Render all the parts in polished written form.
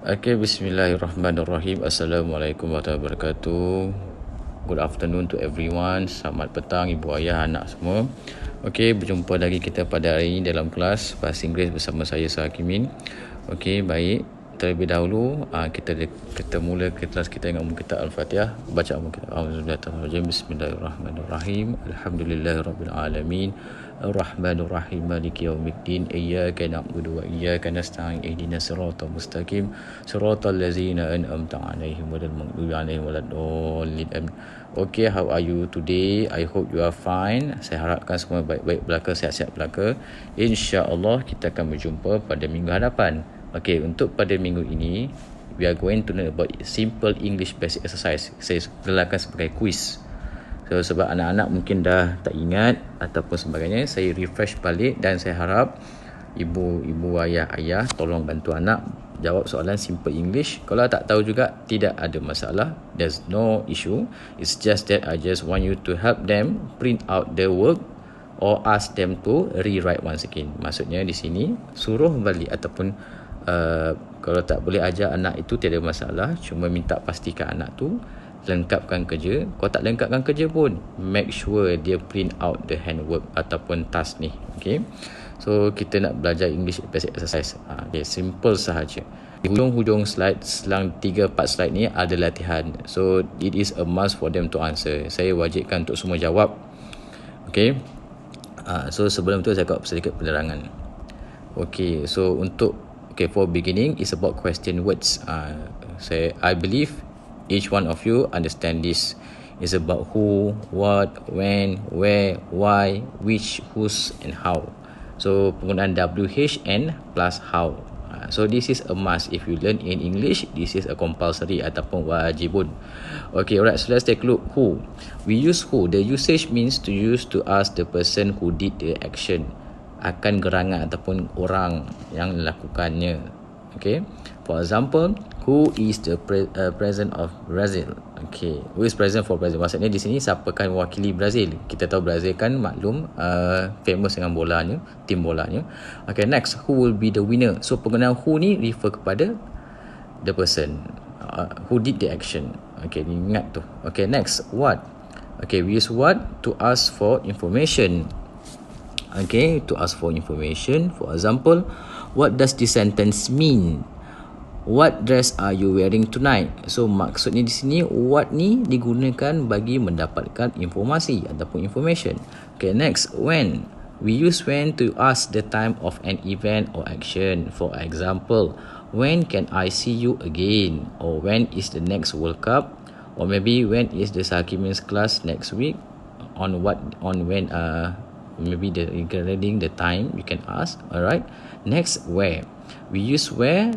Okay, bismillahirrahmanirrahim. Assalamualaikum warahmatullahi wabarakatuh. Good afternoon to everyone. Selamat petang ibu ayah anak semua. Okay, berjumpa lagi kita pada hari ini dalam kelas Bahasa Inggeris bersama saya Sahakimin. Okay, baik. Terlebih dahulu kita mula kelas kita dengan kita Al-Fatihah. Baca kita Auzubillahi Bismillahirrahmanirrahim. Alhamdulillahirabbil alamin. Ar-Rahmanir-Rahim Maliki Yaumiddin Iyyaka na'budu wa iyyaka nasta'in Ihdinas siratal mustaqim Siratal ladzina an'amta 'alaihim ghairil maghdubi 'alaihim waladdallin. Okay, how are you today? I hope you are fine. Saya harapkan semua baik-baik belaka, sihat-sihat belaka. Insya-Allah kita akan berjumpa pada minggu hadapan. Okay, untuk pada minggu ini we are going to learn about simple English basic exercise. Saya gelarkan sebagai quiz. So, sebab anak-anak mungkin dah tak ingat ataupun sebagainya, saya refresh balik dan saya harap ibu ayah tolong bantu anak jawab soalan simple English. Kalau tak tahu juga, tidak ada masalah. There's no issue. It's just that I just want you to help them print out the work or ask them to rewrite once again. Maksudnya di sini suruh balik ataupun kalau tak boleh ajar anak itu tiada masalah, cuma minta pastikan anak tu lengkapkan kerja. Kalau tak lengkapkan kerja pun, make sure dia print out the handwork ataupun task ni. Okay, so kita nak belajar English basic exercise. Okay, simple sahaja. Di hujung slide, selang 3-4 slide ni ada latihan. So it is a must for them to answer. Saya wajibkan untuk semua jawab. Okay, so sebelum tu saya akan sedikit penerangan. Okay, so for beginning is about question words. I believe each one of you understand this. Is about who, what, when, where, why, which, whose and how. So penggunaan WH and plus how. So this is a must. If you learn in English, this is a compulsory ataupun wajibun. Okay, alright, so let's take a look. Who. We use who. The usage means to use to ask the person who did the action. Akan gerangan ataupun orang yang melakukannya. Okay, for example, who is the president of Brazil? Okay, who is president for Brazil? Maksudnya di sini siapakah mewakili Brazil? Kita tahu Brazil kan maklum famous dengan bolanya, tim bolanya. Okay, next, who will be the winner? So penggunaan who ni refer kepada the person who did the action. Okay, ingat tu. Okay, next, what? Okay, we use what to ask for information. Okay, to ask for information. For example, what does this sentence mean? What dress are you wearing tonight? So maksudnya di sini what ni digunakan bagi mendapatkan informasi ataupun information. Okay, next, when. We use when to ask the time of an event or action. For example, when can I see you again? Or when is the next World Cup? Or maybe when is the Sahakimin's class next week? Maybe regarding the time you can ask. Alright, next, where. We use where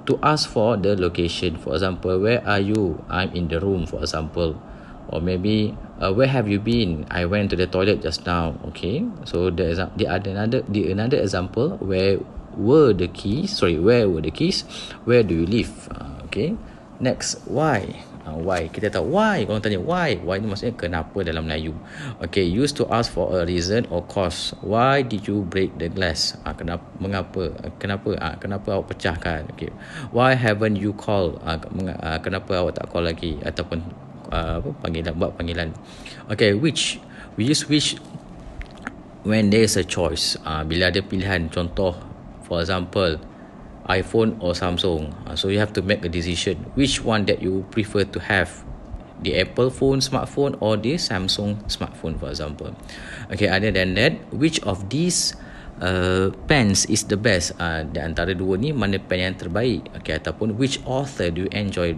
to ask for the location. For example, where are you? I'm in the room, for example. Or maybe where have you been? I went to the toilet just now. Okay, so another example, where were the keys? Where do you live? Okay, next, why. Why, kita tahu why. Kalau tanya why ni maksudnya kenapa dalam Melayu. Okay, used to ask for a reason or cause. Why did you break the glass? Kenapa awak pecahkan? Okay, why haven't you called? Kenapa awak tak call lagi ataupun panggilan. Okay, which. We use which when there is a choice. Bila ada pilihan, contoh, for example, iPhone or Samsung. So you have to make a decision which one that you prefer to have, the Apple phone smartphone or the Samsung smartphone, for example. Okay, other than that, which of these pens is the best? Di antara dua ni mana pen yang terbaik? Okay, ataupun which author do you enjoy?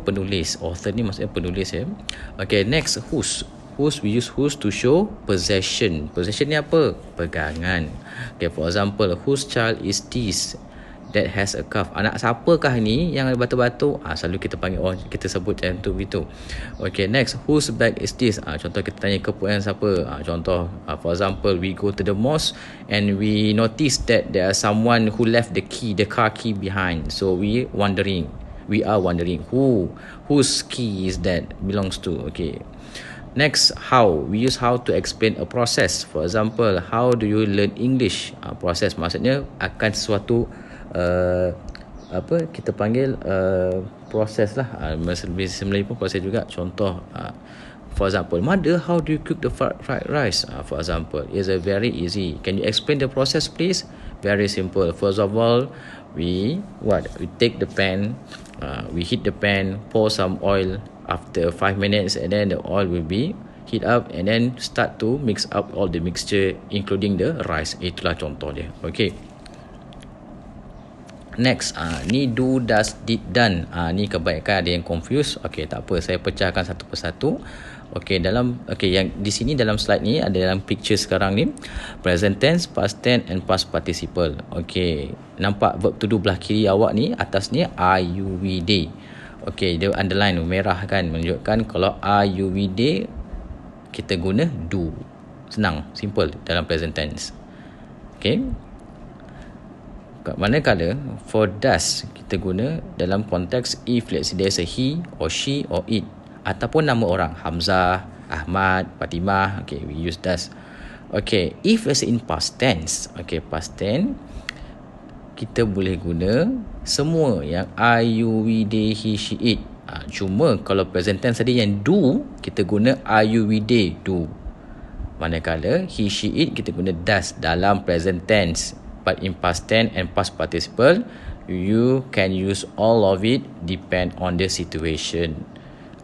Penulis. Author ni maksudnya penulis ya. Okay, next, whose. We use whose to show possession. Possession ni apa? Pegangan. Okay, for example, whose child is this that has a cuff? Anak siapakah ni yang ada batu-batu? Selalu kita sebut macam tu begitu. Okay, next, whose bag is this? Contoh kita tanya kepunyaan siapa? Contoh, for example, we go to the mosque and we notice that there is someone who left the car key behind. So we are wondering whose key is that belongs to. Okay. Next, how. We use how to explain a process. For example, how do you learn English? Proses maksudnya akan sesuatu apa kita panggil proses lah. Bahasa Melayu pun proses juga. Contoh, for example, mother, how do you cook the fried rice? For example, it's a very easy. Can you explain the process, please? Very simple. First of all, we take the pan, we heat the pan, pour some oil. After 5 minutes, and then the oil will be heat up, and then start to mix up all the mixture, including the rice. Itulah contoh dia. Okay. Next, ni do, does, did, done. Ni kebanyakan ada yang confuse. Okay, tak apa, saya pecahkan satu persatu. Okay, yang di sini dalam slide ni ada dalam picture sekarang ni, present tense, past tense and past participle. Okay, nampak verb to do belah kiri awak ni, atas ni are you, we, they. Okay, dia underline merah kan, menunjukkan kalau are you, we, they kita guna do. Senang, simple dalam present tense. Okay. Manakala for does kita guna dalam konteks if let's say there's a he or she or it, ataupun nama orang Hamzah, Ahmad, Fatimah. Okay, we use does. Okay, if let's say in past tense, okay, past tense kita boleh guna semua yang I, you, we, they, he, she, it. Cuma kalau present tense tadi yang do, kita guna I, you, we, they, do. Manakala he, she, it kita guna does dalam present tense. But in past tense and past participle, you can use all of it depend on the situation.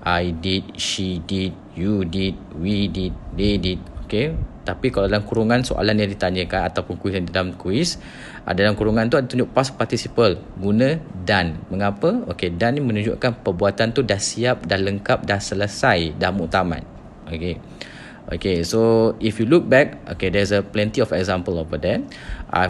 I did, she did, you did, we did, they did. Okay. Tapi kalau dalam kurungan soalan yang ditanyakan ataupun kuis yang dalam kuis, dalam kurungan tu ada tunjuk past participle, guna done. Mengapa? Okay, done ni menunjukkan perbuatan tu dah siap, dah lengkap, dah selesai, dah muktamad. Okay. Okay, so if you look back, okay, there's a plenty of example over there.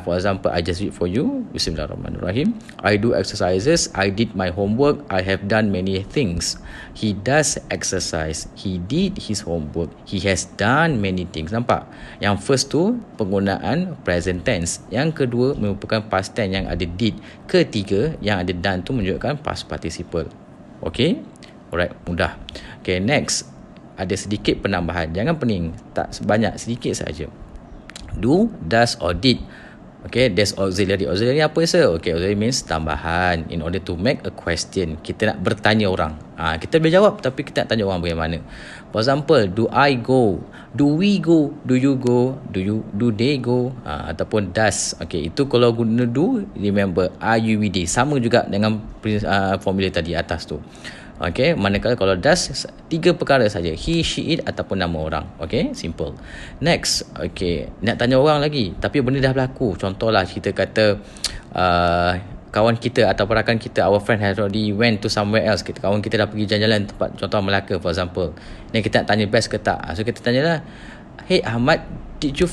For example, I just read for you. Bismillahirrahmanirrahim. I do exercises. I did my homework. I have done many things. He does exercise. He did his homework. He has done many things. Nampak? Yang first tu penggunaan present tense. Yang kedua merupakan past tense yang ada did. Ketiga yang ada done tu menunjukkan past participle. Okay? Alright, mudah. Okay, next. Ada sedikit penambahan. Jangan pening. Tak sebanyak, sedikit saja. Do, does or did. Okay, there's auxiliary. Auxiliary apa sir? Okay, auxiliary means tambahan. In order to make a question. Kita nak bertanya orang. Kita boleh jawab tapi kita nak tanya orang bagaimana. For example, do I go? Do we go? Do you go? Do they go? Ataupun does. Okay, itu kalau guna do, remember are you, we, they. Sama juga dengan formula tadi atas tu. Okay, manakala kalau does, 3 perkara saja. He, she, it ataupun nama orang. Okay, simple. Next, okay, nak tanya orang lagi tapi benda dah berlaku. Contohlah kita kata kawan kita atau rakan kita, our friend has already went to somewhere else. Kawan kita dah pergi jalan-jalan tempat, contoh Melaka for example. Dan kita nak tanya best ke tak. So kita tanyalah, hey Ahmad, did you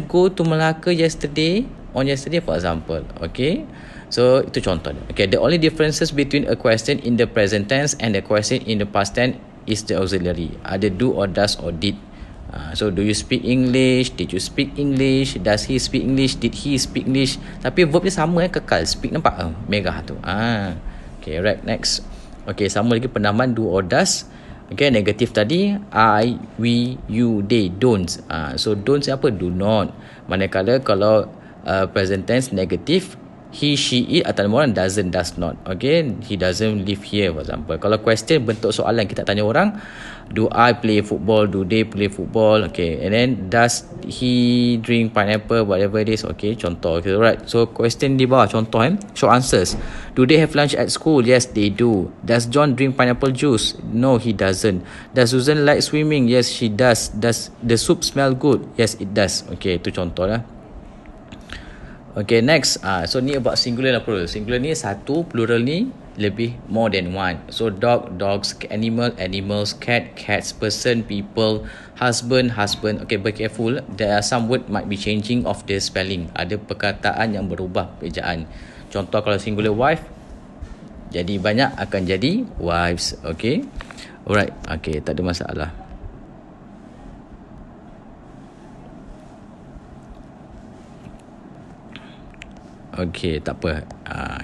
go to Melaka yesterday for example. Okay, so itu contohnya. Okay, the only differences between a question in the present tense and a question in the past tense is the auxiliary. Ada do or does or did. So do you speak English? Did you speak English? Does he speak English? Did he speak English? Tapi verb dia sama kekal. Speak nampak merah tu. Okay, right, next. Okay, sama lagi penambahan do or does. Okay, negatif tadi I, we, you, they, don't. So don't apa? Do not. Manakala kalau present tense negatif, he, she, it atau nama orang does not. Okay, he doesn't live here for example. Kalau question bentuk soalan, kita tanya orang, do I play football? Do they play football? Okay, and then does he drink pineapple? Whatever it is. Okay, contoh. Okay, right. So question di bawah contoh short answers. Do they have lunch at school? Yes, they do. Does John drink pineapple juice? No, he doesn't. Does Susan like swimming? Yes, she does. Does the soup smell good? Yes, it does. Okay, itu contoh lah. Okay, next. So ni about singular dan plural. Singular ni satu, plural ni lebih more than one. So dog, dogs, animal, animals, cat, cats, person, people, husband, husband. Okay, be careful. There are some word might be changing of the spelling. Ada perkataan yang berubah ejaan. Contoh kalau singular wife, jadi banyak akan jadi wives. Okay, alright. Okay, tak ada masalah. Okay, tak apa.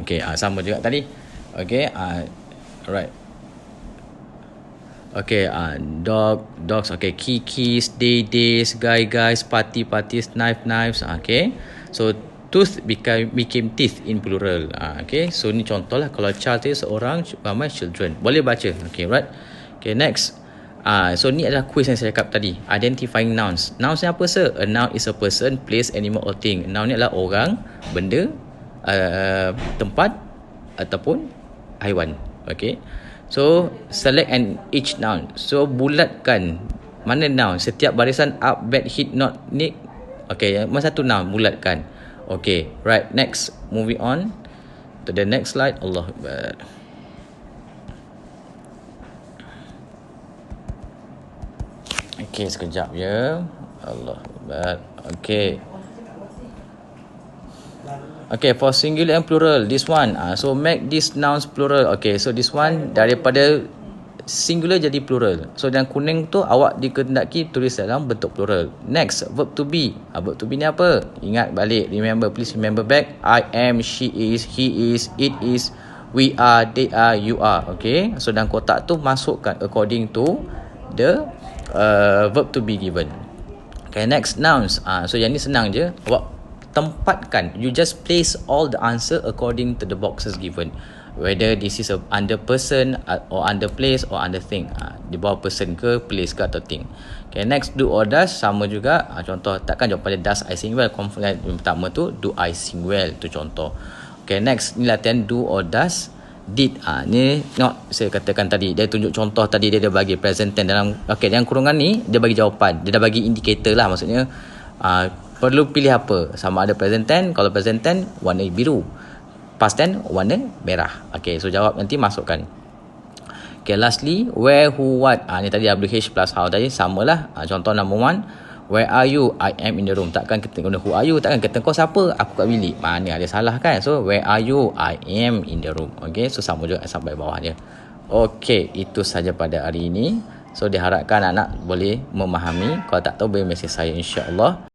Okay, sama juga tadi. Okay, alright. Okay, dogs. Okay, keys, days, guys, parties, knives. Okay, so tooth became teeth in plural. Okay, so ni contoh lah. Kalau child tu seorang, ramai children. Boleh baca. Okay, right. Okay, next. So ni adalah quiz yang saya cakap tadi. Identifying nouns. Nouns ni apa sir? A noun is a person, place, animal or thing. Noun ni adalah orang, benda, tempat ataupun haiwan. Okay. So select each noun. So bulatkan mana noun. Setiap barisan up, back, hit, not, nick. Okay, mana satu noun bulatkan. Okay, right. Next, moving on to the next slide. Allahu Akbar. Okay, sekejap ya. Allahu Akbar. Okay. Okay, for singular and plural, this one. So make these nouns plural. Okay, so this one daripada singular jadi plural. So yang kuning tu awak dikehendaki tulis dalam bentuk plural. Next, verb to be. Verb to be ni apa? Ingat balik. Remember, please remember back. I am, she is, he is, it is, we are, they are, you are. Okay, so dalam kotak tu masukkan according to the verb to be given. Okay, next, nouns. So yang ni senang je. Awak tempatkan. You just place all the answer according to the boxes given. Whether this is under person or under place or under thing. Di bawah person ke, place ke atau thing. Okay, next, do or does. Sama juga. Contoh, takkan jawapan dia does I sing well. Yang pertama tu, do I sing well. Tu contoh. Okay, next. Ni latihan do or does. Did. Ni not saya katakan tadi. Dia tunjuk contoh tadi. Dia bagi present tense dalam. Okay, yang kurungan ni, dia bagi jawapan. Dia dah bagi indicator lah. Maksudnya, perlu pilih apa. Sama ada present tense. Kalau present tense, warna biru. Past tense, warna merah. Okay, so jawab nanti masukkan. Okay, lastly, where, who, what. Ni tadi WH plus how tadi. Samalah. Contoh number 1. Where are you? I am in the room. Takkan kita guna who are you. Takkan kata kau siapa? Aku kat bilik. Mana ada salah kan? So, where are you? I am in the room. Okay, so sama juga sampai bawahnya. Okay, itu saja pada hari ini. So, diharapkan anak boleh memahami. Kalau tak tahu, boleh mesej saya insyaAllah.